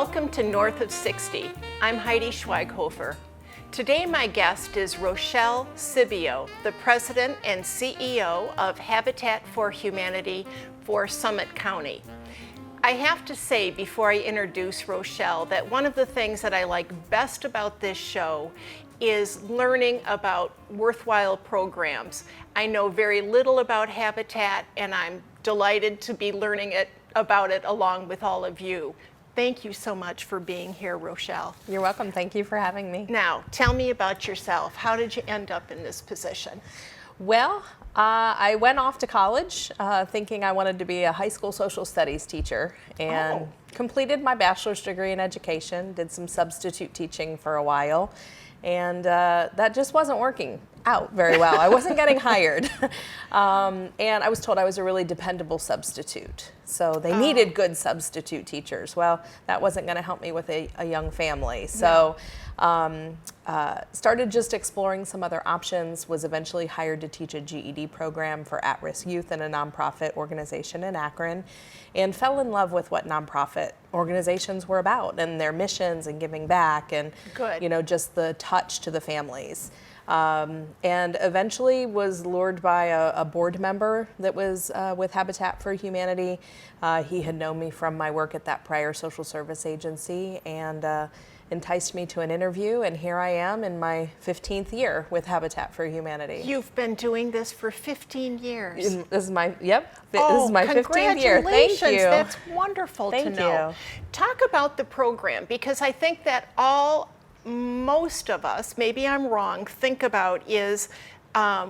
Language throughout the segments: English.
Welcome to North of 60. I'm Heidi Schweighofer. Today my guest is Rochelle Sibbio, the President and CEO of Habitat for Humanity for Summit County. I have to say before I introduce Rochelle that one of the things that I like best about this show is learning about worthwhile programs. I know very little about Habitat and I'm delighted to be learning about it along with all of you. Thank you so much for being here, Rochelle. You're welcome. Thank you for having me. Now, tell me about yourself. How did you end up in this position? Well, I went off to college thinking I wanted to be a high school social studies teacher and completed my bachelor's degree in education, did some substitute teaching for a while, and that just wasn't working out very well. I wasn't getting hired. And I was told I was a really dependable substitute. So they needed good substitute teachers. Well, that wasn't going to help me with a young family. So started just exploring some other options, was eventually hired to teach a GED program for at-risk youth in a nonprofit organization in Akron, and fell in love with what nonprofit organizations were about and their missions and giving back and just the touch to the families. And eventually was lured by a board member that was with Habitat for Humanity. He had known me from my work at that prior social service agency and enticed me to an interview, and here I am in my 15th year with Habitat for Humanity. You've been doing this for 15 years. This is my 15th year. Thank you. That's wonderful to know. Thank you. Talk about the program, because I think that most of us, maybe I'm wrong, think about is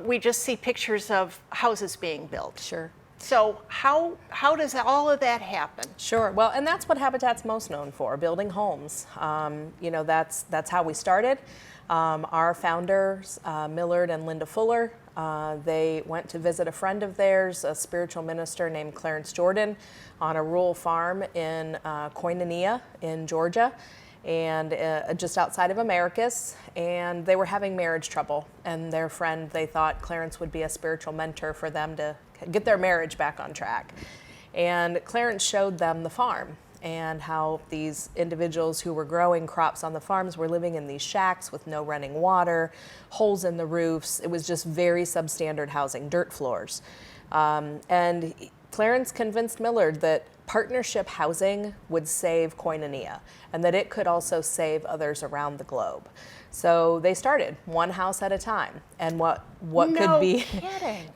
we just see pictures of houses being built. Sure. So how does all of that happen? Sure. Well, and that's what Habitat's most known for, building homes. That's how we started. Our founders, Millard and Linda Fuller, they went to visit a friend of theirs, a spiritual minister named Clarence Jordan, on a rural farm in Koinonia in Georgia, and just outside of Americus, and they were having marriage trouble, and their friend, they thought Clarence would be a spiritual mentor for them to get their marriage back on track. And Clarence showed them the farm and how these individuals who were growing crops on the farms were living in these shacks with no running water, holes in the roofs. It was just very substandard housing, dirt floors. And Clarence convinced Millard that partnership housing would save Koinonia and that it could also save others around the globe. So they started one house at a time, and what could be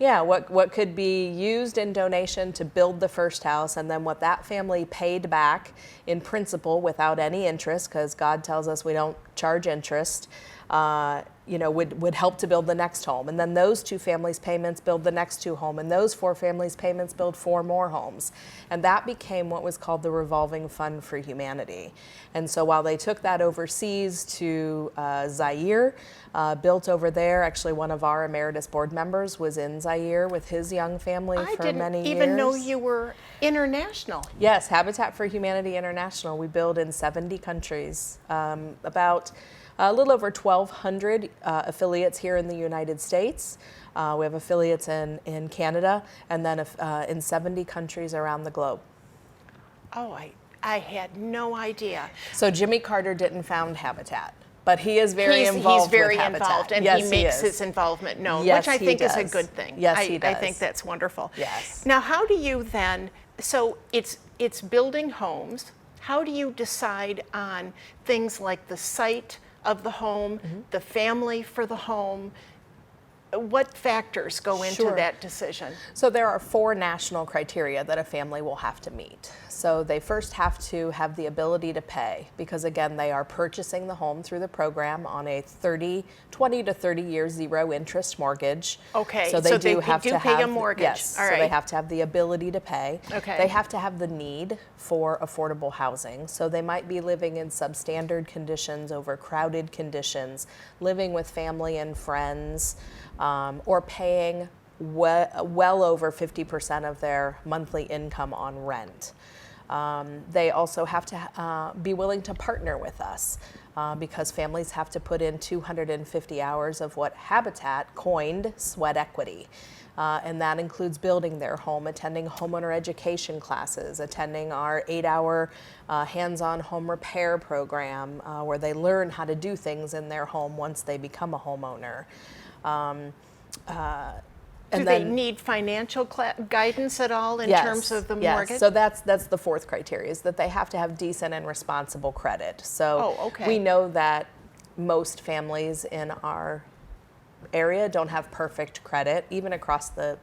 what could be used in donation to build the first house, and then what that family paid back in principal without any interest, because God tells us we don't charge interest, would help to build the next home. And then those two families' payments build the next two homes, and those four families' payments build four more homes. And that became what was called the Revolving Fund for Humanity. And so while they took that overseas to Zaire, built over there, actually one of our emeritus board members was in Zaire with his young family for many years. I didn't even know you were international. Yes, Habitat for Humanity International. We build in 70 countries, about a little over 1,200 affiliates here in the United States. We have affiliates in Canada, and then in 70 countries around the globe. Oh, I had no idea. So Jimmy Carter didn't found Habitat, but he is very involved. He's very with Habitat. involved, and yes, he makes his involvement known, yes, which I think does. is a good thing. Yes, he does. I think that's wonderful. Yes. Now, how do you then? So it's building homes. How do you decide on things like the site of the home, the family for the home? What factors go into that decision? So there are 4 national criteria that a family will have to meet. So they first have to have the ability to pay, because again, they are purchasing the home through the program on a 20 to 30 year zero interest mortgage. Okay, so they do have to pay a mortgage. Yes, all so right. they have to have the ability to pay. Okay. They have to have the need for affordable housing. So they might be living in substandard conditions, overcrowded conditions, living with family and friends, or paying well over 50% of their monthly income on rent. They also have to be willing to partner with us because families have to put in 250 hours of what Habitat coined sweat equity. And that includes building their home, attending homeowner education classes, attending our 8-hour hands-on home repair program where they learn how to do things in their home once they become a homeowner. Do they need financial guidance at all in terms of the mortgage? Yes, so that's the fourth criteria, is that they have to have decent and responsible credit. So we know that most families in our area don't have perfect credit, even across the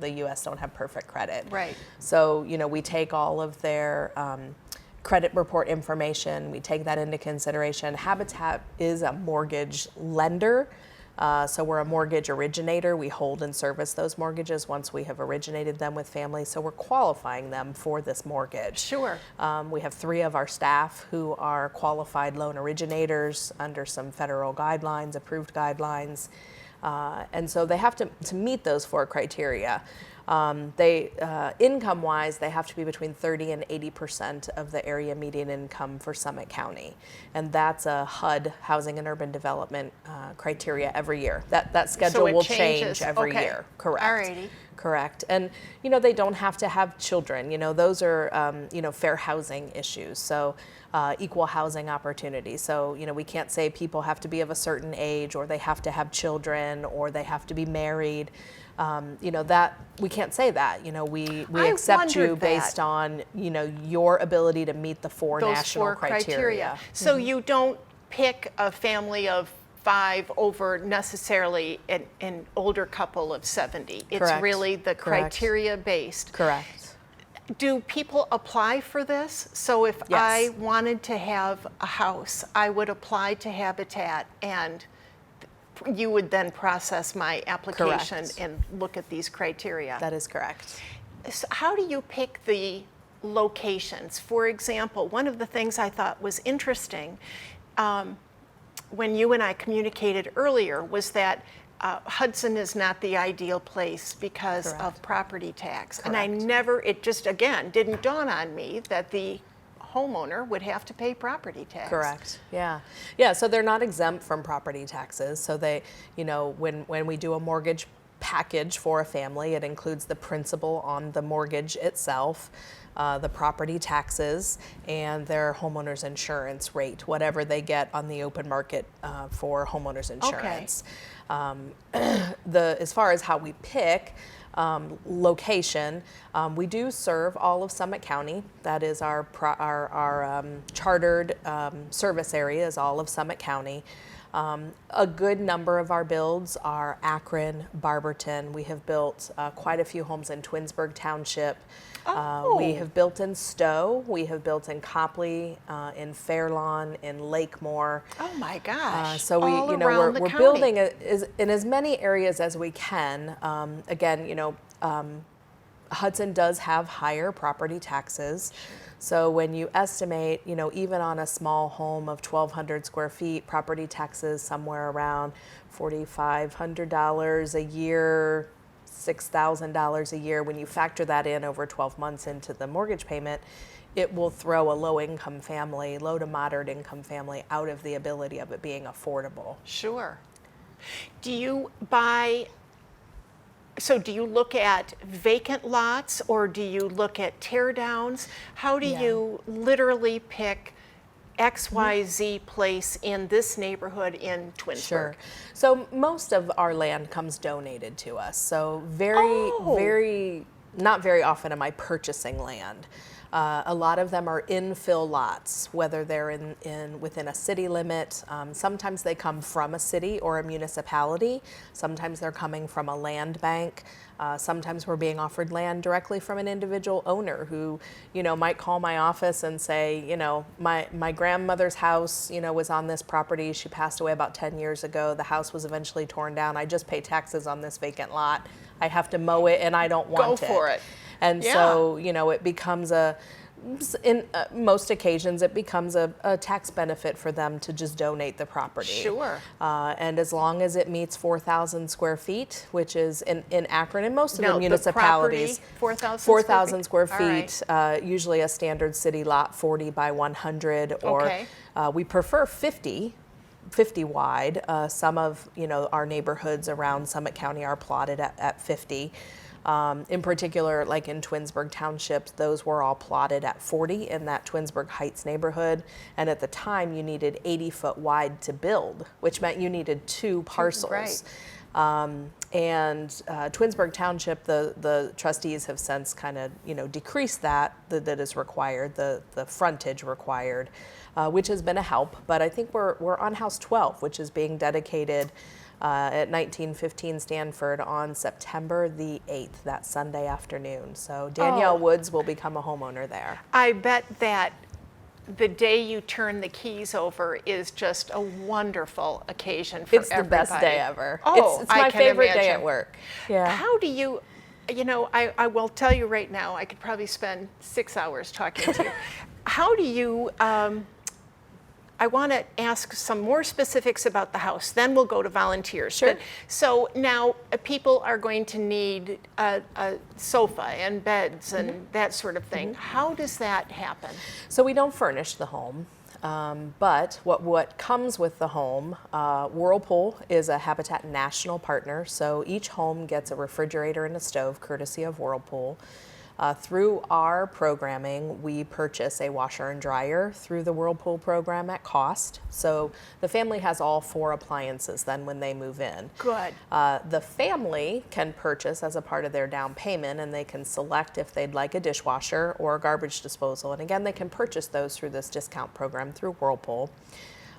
U.S. don't have perfect credit. Right. So, we take all of their credit report information, we take that into consideration. Habitat is a mortgage lender. So we're a mortgage originator. We hold and service those mortgages once we have originated them with families. So we're qualifying them for this mortgage. Sure. We have 3 of our staff who are qualified loan originators under some federal guidelines, approved guidelines. And so they have to meet those 4 criteria. Income-wise, they have to be between 30 and 80% of the area median income for Summit County. And that's a HUD, Housing and Urban Development criteria every year. That schedule will change every year. Correct. Alrighty. Correct. And, they don't have to have children. Those are, fair housing issues. So equal housing opportunity. So, we can't say people have to be of a certain age or they have to have children or they have to be married. That we can't say that. We accept you based on, your ability to meet the those national criteria. So you don't pick a family of 5 over necessarily an older couple of 70. It's Correct. really the criteria based. Correct. Do people apply for this? So if Yes. I wanted to have a house, I would apply to Habitat and you would then process my application Correct. and look at these criteria. That is correct. So how do you pick the locations? For example, one of the things I thought was interesting when you and I communicated earlier was that Hudson is not the ideal place because Correct. of property tax. Correct. And it just, again, didn't dawn on me that the homeowner would have to pay property tax. Correct. Yeah. Yeah. So they're not exempt from property taxes. So they, when we do a mortgage package for a family, it includes the principal on the mortgage itself, the property taxes, and their homeowner's insurance rate, whatever they get on the open market for homeowner's insurance. As far as how we pick location, we do serve all of Summit County. That is our chartered service area is all of Summit County. A good number of our builds are Akron, Barberton. We have built quite a few homes in Twinsburg Township. We have built in Stowe. We have built in Copley, in Fairlawn, in Lakemore. Oh my gosh! So we're building in as many areas as we can. Again, Hudson does have higher property taxes. So when you estimate, even on a small home of 1,200 square feet, property taxes somewhere around $4,500 a year, $6,000 a year. When you factor that in over 12 months into the mortgage payment, it will throw a low to moderate income family out of the ability of it being affordable. Sure. Do you look at vacant lots or do you look at tear downs? How do you literally pick XYZ place in this neighborhood in Twinsburg? Sure. So most of our land comes donated to us. So not very often am I purchasing land. A lot of them are infill lots, whether they're within a city limit. Sometimes they come from a city or a municipality. Sometimes they're coming from a land bank. Sometimes we're being offered land directly from an individual owner who, might call my office and say, my grandmother's house, was on this property. She passed away about 10 years ago. The house was eventually torn down. I just pay taxes on this vacant lot. I have to mow it and I don't want it. Go for it. And so, it becomes In most occasions, it becomes a tax benefit for them to just donate the property. Sure. And as long as it meets 4,000 square feet, which is in Akron and most of Now, the municipalities, the property, 4,000 square All feet, usually a standard city lot, 40 by 100, or Okay. we prefer 50 wide. Some of our neighborhoods around Summit County are plotted at 50. In particular, like in Twinsburg Township, those were all plotted at 40 in that Twinsburg Heights neighborhood. And at the time, you needed 80 foot wide to build, which meant you needed 2 parcels. Right. Twinsburg Township, the trustees have since kind of decreased that is required, the frontage required, which has been a help. But I think we're on House 12, which is being dedicated at 1915 Stanford on September the 8th, that Sunday afternoon. So Danielle Woods will become a homeowner there. I bet that the day you turn the keys over is just a wonderful occasion for everybody. It's the best day ever. Oh, it's my I can favorite day imagine. at work. Yeah. How do you, I will tell you right now, I could probably spend 6 hours talking to you. How do you, I want to ask some more specifics about the house, then we'll go to volunteers. Sure. But, so now people are going to need a sofa and beds and that sort of thing. How does that happen? So we don't furnish the home, but what comes with the home, Whirlpool is a Habitat National partner, so each home gets a refrigerator and a stove courtesy of Whirlpool. Through our programming, we purchase a washer and dryer through the Whirlpool program at cost. So the family has all 4 appliances then when they move in. Good. The family can purchase as a part of their down payment, and they can select if they'd like a dishwasher or a garbage disposal. And again, they can purchase those through this discount program through Whirlpool.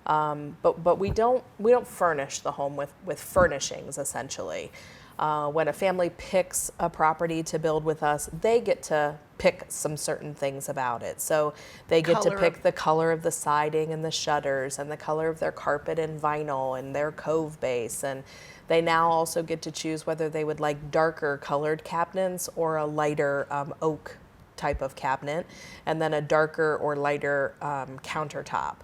But we don't furnish the home with furnishings, essentially. When a family picks a property to build with us, they get to pick some certain things about it. So they get to pick the color of the siding and the shutters and the color of their carpet and vinyl and their cove base. And they now also get to choose whether they would like darker colored cabinets or a lighter oak type of cabinet, and then a darker or lighter countertop.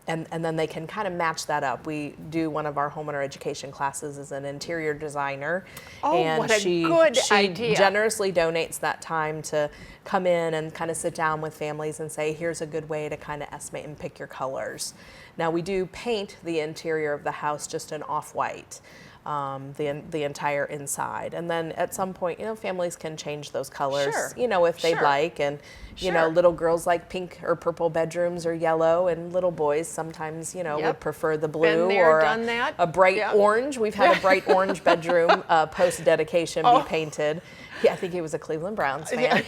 And then they can kind of match that up. We do one of our homeowner education classes as an interior designer. Oh, and what a she good idea. generously donates that time to come in and kind of sit down with families and say, here's a good way to kind of estimate and pick your colors. Now we do paint the interior of the house just an off-white. The entire inside, and then at some point, families can change those colors, Sure. If they'd Sure. like, and Sure. little girls like pink or purple bedrooms or yellow, and little boys sometimes, would prefer the blue Been there, or done that. a bright Yep. orange. We've had a bright orange bedroom post dedication be painted. Yeah, I think he was a Cleveland Browns fan.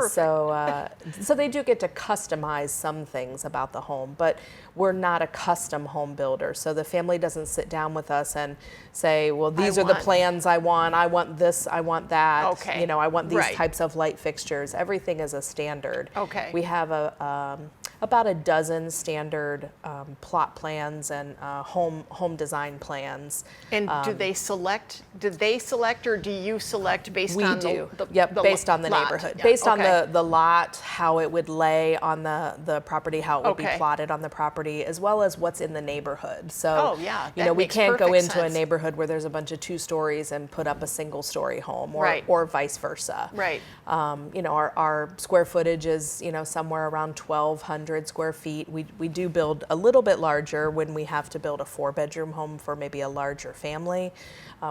So they do get to customize some things about the home, but we're not a custom home builder. So the family doesn't sit down with us and say, well, these are the plans I want this, I want that. Okay. I want these Right. types of light fixtures. Everything is a standard. Okay. We have about a dozen standard plot plans and home design plans. And do they select, or do you select based We on do. the Based on the lot? neighborhood. Yeah, Based on okay. the lot, how it would lay on the property, how it would be Okay. plotted on the property, as well as what's in the neighborhood. So, Oh, yeah, that we makes can't go perfect into a sense. neighborhood where there's a bunch of 2 stories and put up a single story home, Right. or vice versa. Right. Our square footage is, somewhere around 1,200 square feet. We do build a little bit larger when we have to build a 4-bedroom home for maybe a larger family.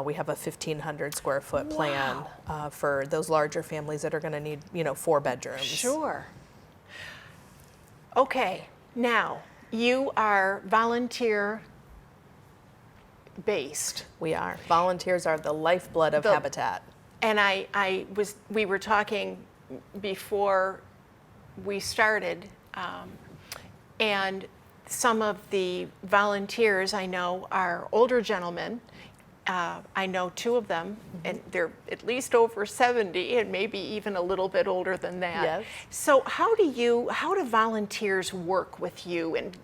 We have a 1,500 square foot plan for those larger families that are going to need, 4 bedrooms. Sure. Okay, now you are volunteer based. We are. Volunteers are the lifeblood of Habitat. And we were talking before we started, and some of the volunteers I know are older gentlemen. I know 2 of them, and they're at least over 70 and maybe even a little bit older than that. Yes. So how do volunteers work with you? And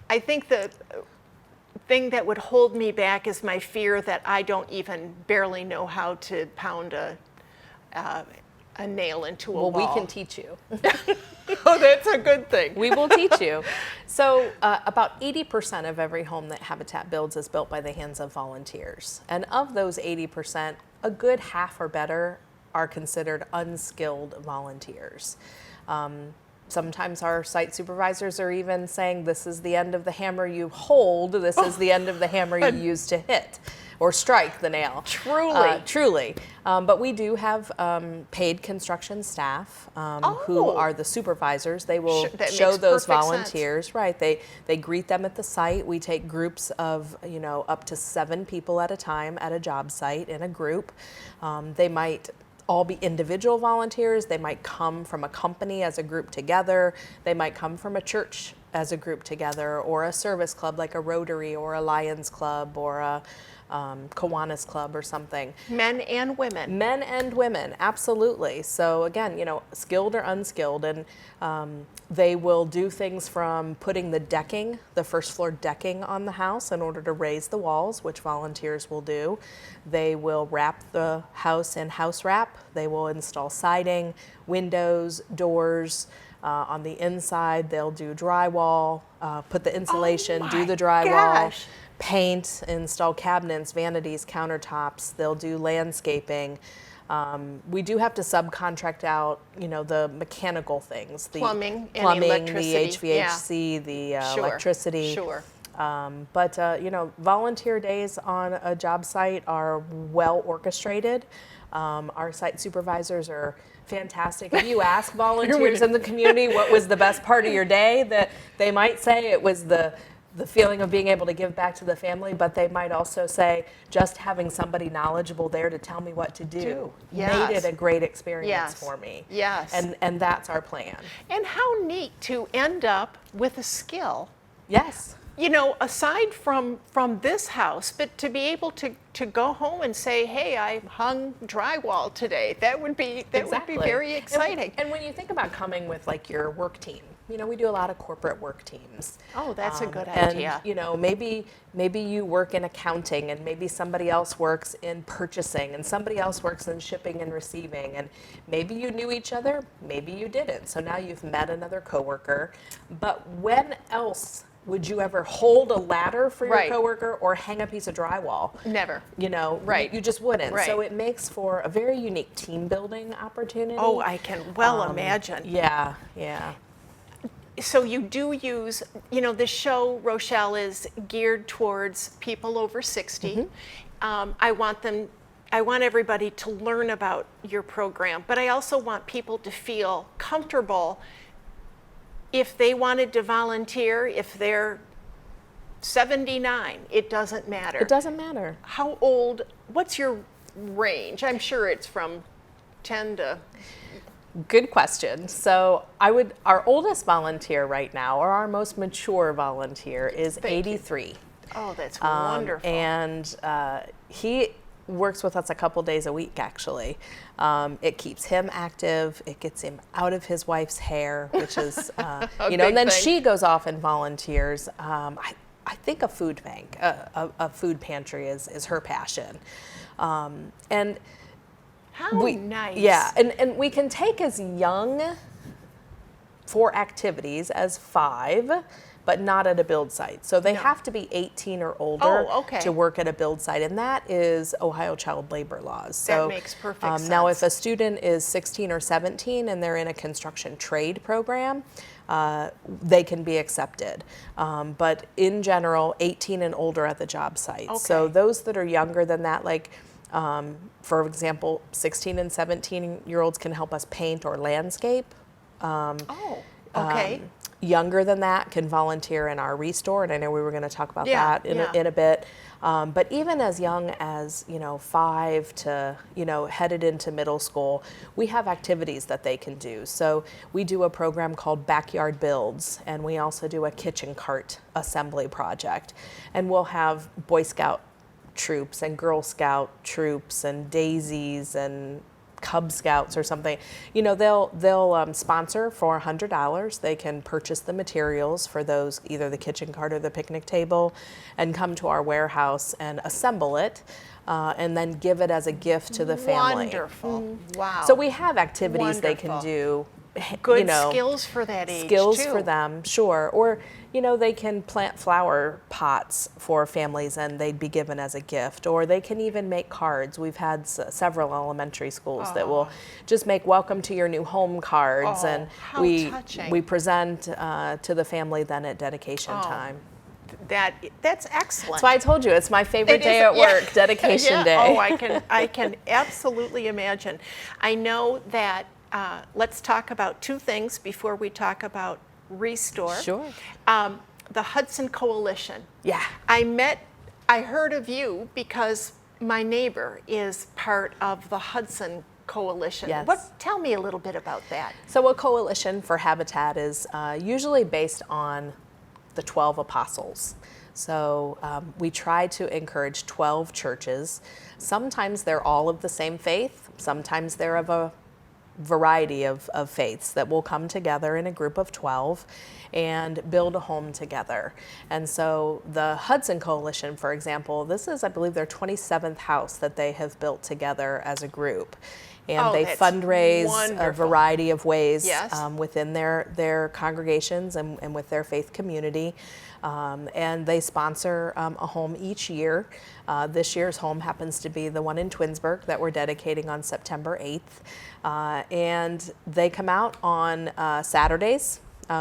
I think the thing that would hold me back is my fear that I don't even barely know how to pound a a nail into a Well, wall. we can teach you. Oh, that's a good thing. We will teach you. So about 80% of every home that Habitat builds is built by the hands of volunteers. And of those 80%, a good half or better are considered unskilled volunteers. Sometimes our site supervisors are even saying, this is the end of the hammer you hold, this is the end of the hammer you use to hit or strike the nail. Truly. Truly. But we do have paid construction staff who are the supervisors. They will That show makes those perfect volunteers. sense. Right. They greet them at the site. We take groups of, up to 7 people at a time at a job site in a group. They might all be individual volunteers. They might come from a company as a group together. They might come from a church as a group together, or a service club like a Rotary or a Lions Club or a Kiwanis Club or something. Men and women. Men and women, absolutely. So again, skilled or unskilled, and they will do things from putting the first floor decking on the house in order to raise the walls, which volunteers will do. They will wrap the house in house wrap. They will install siding, windows, doors. On the inside, they'll do drywall, put the insulation, do the drywall. Gosh. Paint, install cabinets, vanities, countertops. They'll do landscaping. We do have to subcontract out, the mechanical things, the Plumbing and electricity. the HVAC, the Sure. electricity. Sure. But volunteer days on a job site are well orchestrated. Our site supervisors are fantastic. If you ask volunteers in the community what was the best part of your day, that they might say it was the feeling of being able to give back to the family, but they might also say just having somebody knowledgeable there to tell me what to do made it a great experience for me. Yes. And that's our plan. And how neat to end up with a skill. Yes. Aside from this house, but to be able to go home and say, hey, I hung drywall today, that would be very exciting. And when you think about coming with like your work team, we do a lot of corporate work teams. Oh, that's a good idea. And, maybe you work in accounting, and maybe somebody else works in purchasing, and somebody else works in shipping and receiving, and maybe you knew each other, maybe you didn't. So now you've met another coworker. But when else would you ever hold a ladder for your coworker or hang a piece of drywall? Never. Right. You just wouldn't. Right. So it makes for a very unique team building opportunity. Oh, I can well imagine. Yeah. So you do use, this show, Rochelle, is geared towards people over 60. I want everybody to learn about your program, but I also want people to feel comfortable if they wanted to volunteer, if they're 79, it doesn't matter. It doesn't matter. How old, what's your range? I'm sure it's from 10 to... Good question. So our oldest volunteer right now, or our most mature volunteer, is 83. Oh, that's wonderful. And he works with us a couple days a week, actually. It keeps him active. It gets him out of his wife's hair, which is, and then she goes off and volunteers. I think a food bank, a food pantry is her passion. And how nice. Yeah, and we can take as young for activities as 5, but not at a build site. So they have to be 18 or older to work at a build site, and that is Ohio child labor laws. So that makes perfect sense. Now, if a student is 16 or 17 and they're in a construction trade program, they can be accepted. But in general, 18 and older at the job site. Okay. So those that are younger than that, like for example, 16 and 17-year-olds can help us paint or landscape. Younger than that can volunteer in our restore, and I know we were going to talk about that in a bit. But even as young as 5 to headed into middle school, we have activities that they can do. So we do a program called Backyard Builds, and we also do a kitchen cart assembly project, and we'll have Boy Scout troops and Girl Scout troops and daisies and Cub Scouts or something, you know, they'll sponsor for $100. They can purchase the materials for those, either the kitchen cart or the picnic table, and come to our warehouse and assemble it, and then give it as a gift to the family. Wonderful. Wow. So we have activities they can do. Good you know, skills for that age, skills too. for them, sure. Or, you know, they can plant flower pots for families and they'd be given as a gift. Or they can even make cards. We've had several elementary schools that will just make welcome to your new home cards, and how touching. we present to the family then at dedication time. That's excellent. So I told you it's my favorite day is, at work, dedication day. Oh, I can absolutely imagine. I know that. Let's talk about two things before we talk about Restore. Sure. The Hudson Coalition. Yeah. I heard of you because my neighbor is part of the Hudson Coalition. Yes. Tell me a little bit about that. So a coalition for Habitat is usually based on the 12 apostles. So we try to encourage 12 churches. Sometimes they're all of the same faith. Sometimes they're of a variety of faiths that will come together in a group of 12 and build a home together. And so the Hudson Coalition, for example, this is, I believe, their 27th house that they have built together as a group. And they fundraise a variety of ways within their congregations and with their faith community. And they sponsor a home each year. This year's home happens to be the one in Twinsburg that we're dedicating on September 8th. And they come out on Saturdays.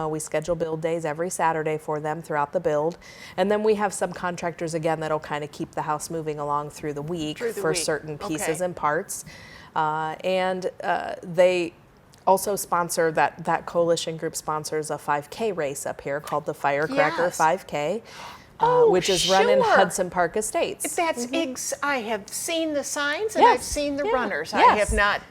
We schedule build days every Saturday for them throughout the build. And then we have subcontractors again that'll kind of keep the house moving along through the week for certain pieces and parts. And they also sponsor, that coalition group sponsors a 5K race up here called the Firecracker 5K, which is run in Hudson Park Estates. That's I have seen the signs and I've seen the runners. I have not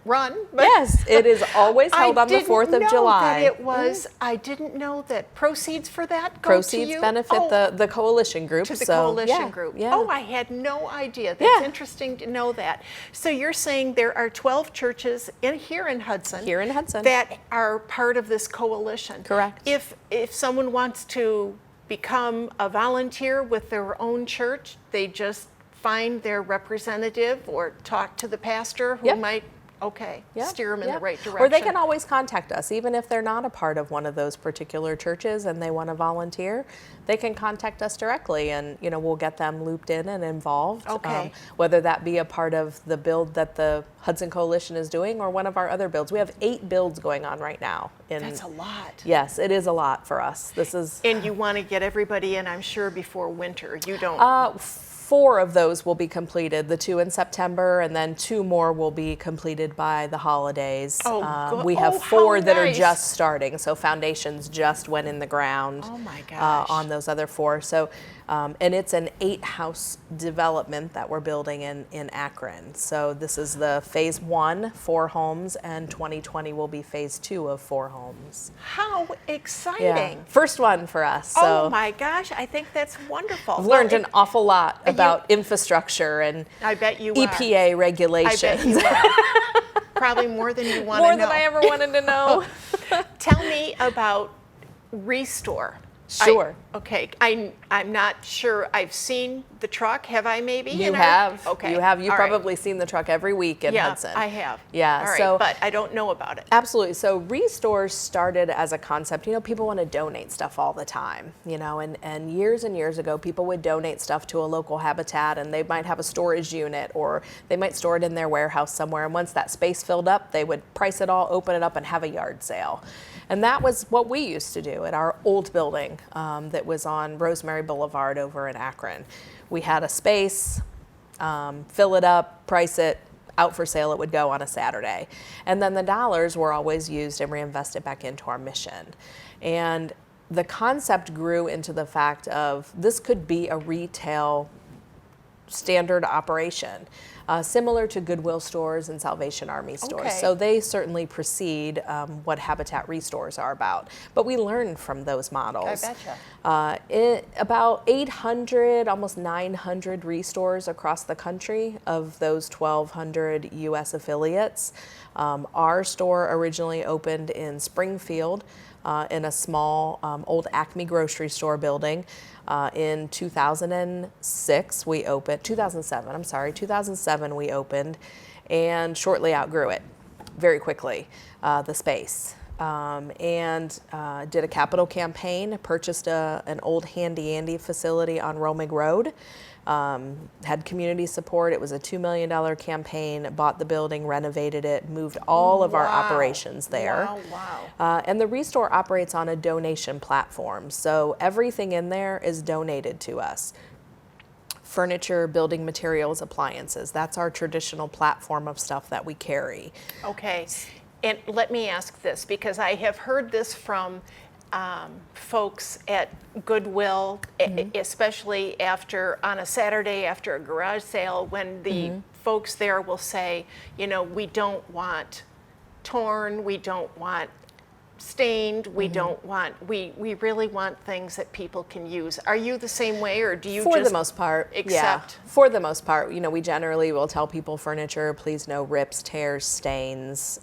run. But yes, it is always held on the 4th of July. That it was. I didn't know that proceeds for that go to you. Benefit the coalition group. To the coalition group. Yeah. Oh, I had no idea. That's interesting to know that. So you're saying there are 12 churches here in Hudson. Here in Hudson. That are part of this coalition. Correct. If someone wants to become a volunteer with their own church, they just find their representative or talk to the pastor who might steer them in the right direction. Or they can always contact us, even if they're not a part of one of those particular churches and they want to volunteer. They can contact us directly, and we'll get them looped in and involved. Okay. Whether that be a part of the build that the Hudson Coalition is doing or one of our other builds. We have 8 builds going on right now. That's a lot. Yes, it is a lot for us. And you want to get everybody in, I'm sure, before winter. You don't. 4 of those will be completed, the 2 in September, and then 2 more will be completed by the holidays. We have 4 that are just starting, so foundations just went in the ground. Oh my gosh. On those other 4. So, and it's an 8-house development that we're building in Akron. So this is the phase 1, 4 homes, and 2020 will be phase 2 of 4 homes. How exciting. Yeah. First one for us. So. Oh my gosh, I think that's wonderful. I've learned an awful lot about infrastructure and I bet you EPA regulations. I bet you are. Probably more than you want to know. More than I ever wanted to know. Tell me about Restore. Sure. Okay. I'm not sure. I've seen the truck. Have I maybe? You have. Okay. You have. You've probably seen the truck every week in Hudson. I have. Yeah. All right, but I don't know about it. Absolutely. So Restore started as a concept. People want to donate stuff all the time. And years and years ago, people would donate stuff to a local Habitat, and they might have a storage unit, or they might store it in their warehouse somewhere. And once that space filled up, they would price it all, open it up, and have a yard sale. And that was what we used to do at our old building that was on Rosemary Boulevard over in Akron. We had a space, fill it up, price it, out for sale it would go on a Saturday. And then the dollars were always used and reinvested back into our mission. And the concept grew into the fact of this could be a retail standard operation, similar to Goodwill stores and Salvation Army stores. Okay. So they certainly precede what Habitat restores are about. But we learn from those models. I betcha. About 800, almost 900 restores across the country of those 1,200 U.S. affiliates. Our store originally opened in Springfield in a small old Acme grocery store building. In 2006 we opened, 2007 we opened, and shortly outgrew it very quickly, the space. And did a capital campaign, purchased an old Handy Andy facility on Romig Road, had community support. It was a $2 million campaign, bought the building, renovated it, moved all of our operations there. Wow. And the Restore operates on a donation platform, so everything in there is donated to us. Furniture, building materials, appliances. That's our traditional platform of stuff that we carry. Okay, and let me ask this, because I have heard this from folks at Goodwill, especially on a Saturday after a garage sale, when the folks there will say, you know, we don't want torn, we don't want stained, we don't want, we really want things that people can use. Are you the same way, or do you For just the most part, accept? Yeah. For the most part, you know, we generally will tell people furniture, please no rips, tears, stains.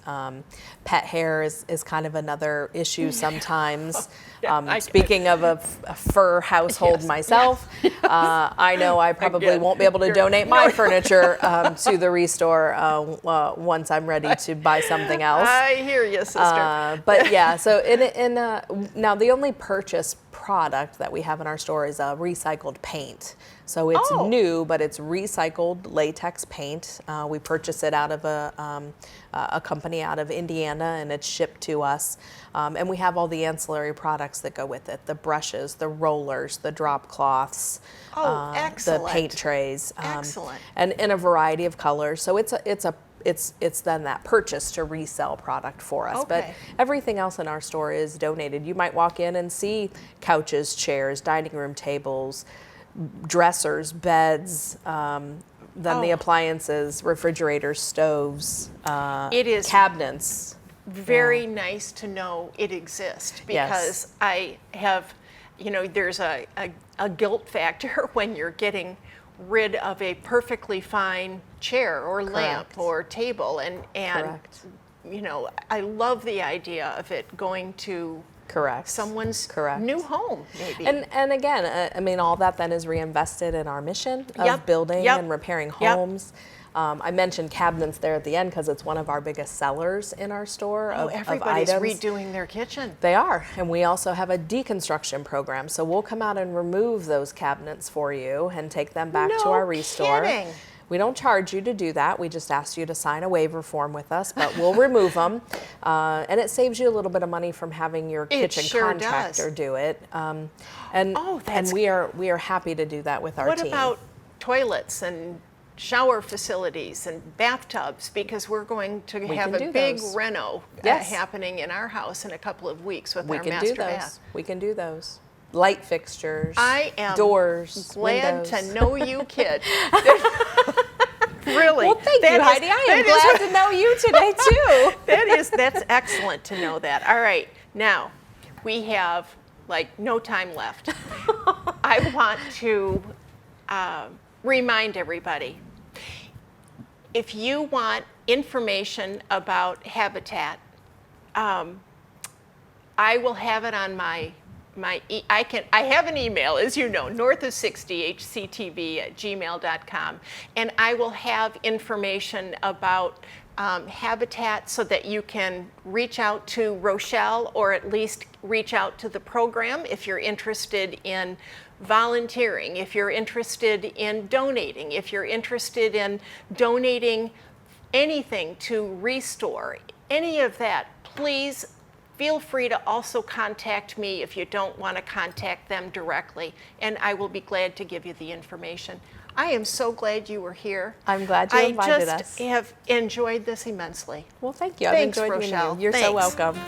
Pet hair is kind of another issue sometimes. Speaking of a fur household myself, I know I probably won't be able to donate my furniture to the Restore once I'm ready to buy something else. I hear you, sister. But yeah, so now the only purchase product that we have in our store is a recycled paint. So it's new, but it's recycled latex paint. We purchase it out of a company out of Indiana, and it's shipped to us. And we have all the ancillary products that go with it: the brushes, the rollers, the drop cloths, excellent. the paint trays, Excellent. and in a variety of colors. So it's then that purchase to resell product for us. But Okay. everything else in our store is donated. You might walk in and see couches, chairs, dining room tables, dressers, beds, then the appliances, refrigerators, stoves, It is cabinets. very nice to know it exists, because I have, you know, there's a guilt factor when you're getting rid of a perfectly fine chair or lamp or table, and Correct. you know, I love the idea of it going to someone's new home, maybe. And again, I mean, all that then is reinvested in our mission of building and repairing homes. I mentioned cabinets there at the end because it's one of our biggest sellers in our store of everybody's items. redoing their kitchen. They are, and we also have a deconstruction program. So we'll come out and remove those cabinets for you and take them back to our Restore. Kidding. We don't charge you to do that. We just ask you to sign a waiver form with us, but we'll remove them. And it saves you a little bit of money from having your kitchen contractor do it. And we are happy to do that with our team. What about toilets and shower facilities and bathtubs? Because we're going to have a big reno happening in our house in a couple of weeks with our master bath. We can do those. Light fixtures, I am doors, glad windows. to know you, kid. Really. Well, thank you, Heidi. I am glad to know you today, too. That's excellent to know that. All right, now we have like no time left. I want to remind everybody, if you want information about Habitat, I will have it on I have an email, as you know, north of60hctv@gmail.com, and I will have information about Habitat so that you can reach out to Rochelle, or at least reach out to the program if you're interested in volunteering, if you're interested in donating, if you're interested in donating anything to Restore, any of that, please feel free to also contact me if you don't want to contact them directly, and I will be glad to give you the information. I am so glad you were here. I'm glad you invited us. I just have enjoyed this immensely. Well, thank you. Thanks, I've enjoyed Rochelle. meeting you. You're so welcome.